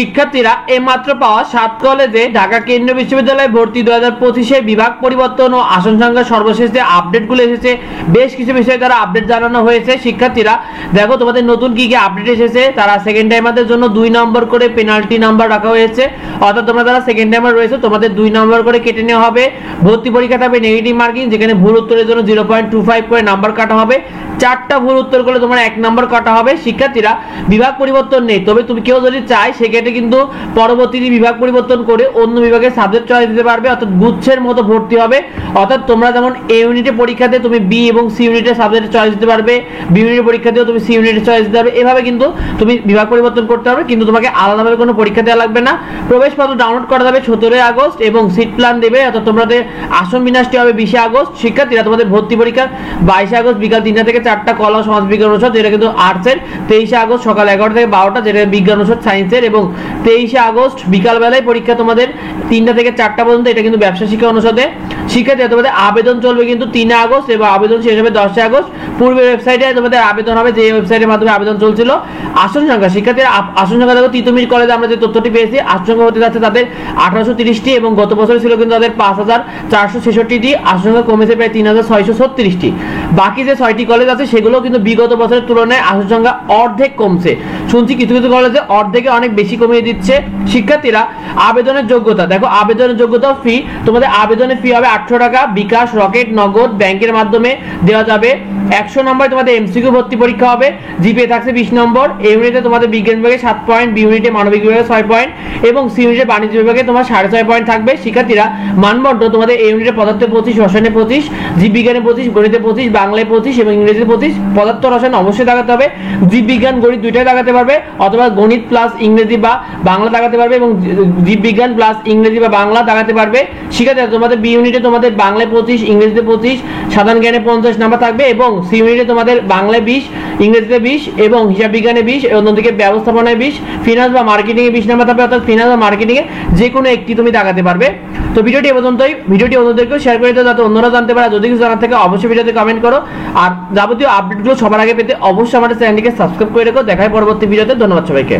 শিক্ষার্থীরা এইমাত্র পাওয়া 7 কলেজে ঢাকা কেন্দ্রীয় বিশ্ববিদ্যালয়ে ভর্তি 2025 বিভাগ পরিবর্তন ও আসন সংখ্যা সর্বশেষ যে আপডেটগুলো এসেছে, বেশ কিছু বিষয়ে তারা আপডেট জানানো হয়েছে। শিক্ষার্থীরা দেখো তোমাদের নতুন কি কি আপডেট এসেছে। তারা সেকেন্ড টাইমারদের জন্য 2 নম্বর করে পেনাল্টি নাম্বার রাখা হয়েছে, অর্থাৎ তোমরা যারা সেকেন্ড টাইমার রয়েছে তোমাদের 2 নম্বর করে কেটে নেওয়া হবে। ভর্তি পরীক্ষা থাকবে নেগেটিভ মার্কিং, যেখানে ভুল উত্তরের জন্য 0.25 করে নাম্বার কাটা হবে। 4টা ভুল উত্তর করলে তোমার 1 নম্বর কাটা হবে। শিক্ষার্থীরা বিভাগ পরিবর্তন নেই, তবে তুমি কেউ যদি চায় সেক্ষেত্রে কিন্তু পরবর্তীতে বিভাগ পরিবর্তন করে অন্য বিভাগের সাবজেক্ট চয়েস দিতে পারবে, অর্থাৎ গুচ্ছের মতো ভর্তি হবে। অর্থাৎ তোমরা যেমন এ ইউনিটে পরীক্ষাতে তুমি বি এবং সি ইউনিটের সাবজেক্ট চয়েস দিতে পারবে, বি ইউনিটের পরীক্ষাতেও তুমি সি ইউনিটের চয়েস দিতে পারবে। এভাবে কিন্তু তুমি বিভাগ পরিবর্তন করতে পারবে, কিন্তু তোমাকে আলাদাভাবে কোনো পরীক্ষা দেওয়া লাগবে না। প্রবেশপত্র ডাউনলোড করা যাবে 17 আগস্ট এবং সিট প্ল্যান দেবে, অর্থাৎ তোমাদের আসন বিন্যাসটি হবে 20 আগস্ট। শিক্ষার্থীরা তোমাদের ভর্তি পরীক্ষা 22 আগস্ট বিকাল 3টা থেকে 4টা কলা ও সমাজ বিজ্ঞান অনুষদ, যেটা কিন্তু আর্টসের, 23 আগস্ট সকাল 11টা থেকে 12টা যেটা বিজ্ঞান অনুষদ সায়েন্সের, এবং 23 আগস্ট বিকাল বেলায় পরীক্ষা তোমাদের 3টা থেকে 4টা পর্যন্ত, এটা কিন্তু ব্যবসা শিক্ষা অনুষদে। শিক্ষার্থীরা তোমাদের আবেদন চলবে কিন্তু 3 আগস্ট এবং আবেদন শেষ হবে 10 আগস্ট। পূর্বের ওয়েবসাইটে তোমাদের আবেদন হবে, যে ওয়েবসাইটের মাধ্যমে আবেদন চলছিল। আসন সংখ্যা শিক্ষার্থীরা আসন সংখ্যা দেখো তিতুমির কলেজে আমরা যে তথ্যটি পেয়েছি, আসন সংখ্যা হতে যাচ্ছে তাদের 1830টি এবং গত বছর ছিল কিন্তু তাদের 5466টি। আসন সংখ্যা কমেছে প্রায় 3636টি। বাকি যে 6টি কলেজ আছে সেগুলো কিন্তু বিগত বছরের তুলনায় আসন সংখ্যা অর্ধেক কমছে। শুনছি কিছু কিছু কলেজে অর্ধেকে অনেক বেশি কমিয়ে দিচ্ছে। শিক্ষার্থীরা আবেদনের যোগ্যতা দেখো, আবেদনের যোগ্যতা ফি, তোমাদের আবেদনের ফি হবে 800 টাকা। বিকাশ, রকেট, নগদ, ব্যাংকের মাধ্যমে দেওয়া যাবে। 100 নম্বরে তোমাদের এমসিকিউ ভর্তি পরীক্ষা হবে, জিপিএ থাকছে 20 নম্বর। এ ইউনিটে তোমাদের বিজ্ঞান বিভাগে 7 পয়েন্ট, বি ইউনিটে মানবিক বিভাগে 6 পয়েন্ট এবং সি ইউনিটে বাণিজ্য বিভাগে তোমার 6.5 পয়েন্ট থাকবে। শিক্ষার্থীরা মানবন্টন তোমাদের এ ইউনিটে পদার্থে 25, রসায়নে 25, জীববিজ্ঞানে 25, গণিতে 25, বাংলায় 25 এবং ইংরেজিতে 25। পদার্থ রসায়ন অবশ্যই দেখাতে হবে, জীববিজ্ঞান গণিত দুইটাই দেখাতে পারবে, অথবা গণিত প্লাস ইংরেজি বা বাংলা দেখাতে পারবে এবং জীববিজ্ঞান প্লাস ইংরেজি বা বাংলা দেখাতে পারবে। শিক্ষার্থীরা তোমাদের বি ইউনিটে তোমাদের বাংলায় 25, ইংরেজিতে 25, সাধারণ জ্ঞানে 50 নাম্বার থাকবে এবং সি ইউনিটে তোমাদের বাংলায় 20, ইংরেজিতে 20 এবং হিসাব বিজ্ঞানে 20 এবং অন্যদিকে ব্যবস্থাপনায় 20, ফিনান্স বা মার্কেটিং এ 20 নাম্বার থাকবে, অর্থাৎ ফিনান্স বা মার্কেটিং এ যে কোনো একটি তুমি দেখাতে পারবে। তো ভিডিওটি এ পর্যন্তই। ভিডিওটি অন্যদেরকেও শেয়ার করে দাও যাতে অন্যরা জানতে পারে। যদি কিছু জানার থাকে অবশ্যই ভিডিওতে কমেন্ট করো, আর যাবতীয় আপডেটগুলো সবার আগে পেতে অবশ্যই আমাদের চ্যানেলটিকে সাবস্ক্রাইব করে রেখো। দেখা হয় পরবর্তী ভিডিওতে। ধন্যবাদ সবাইকে।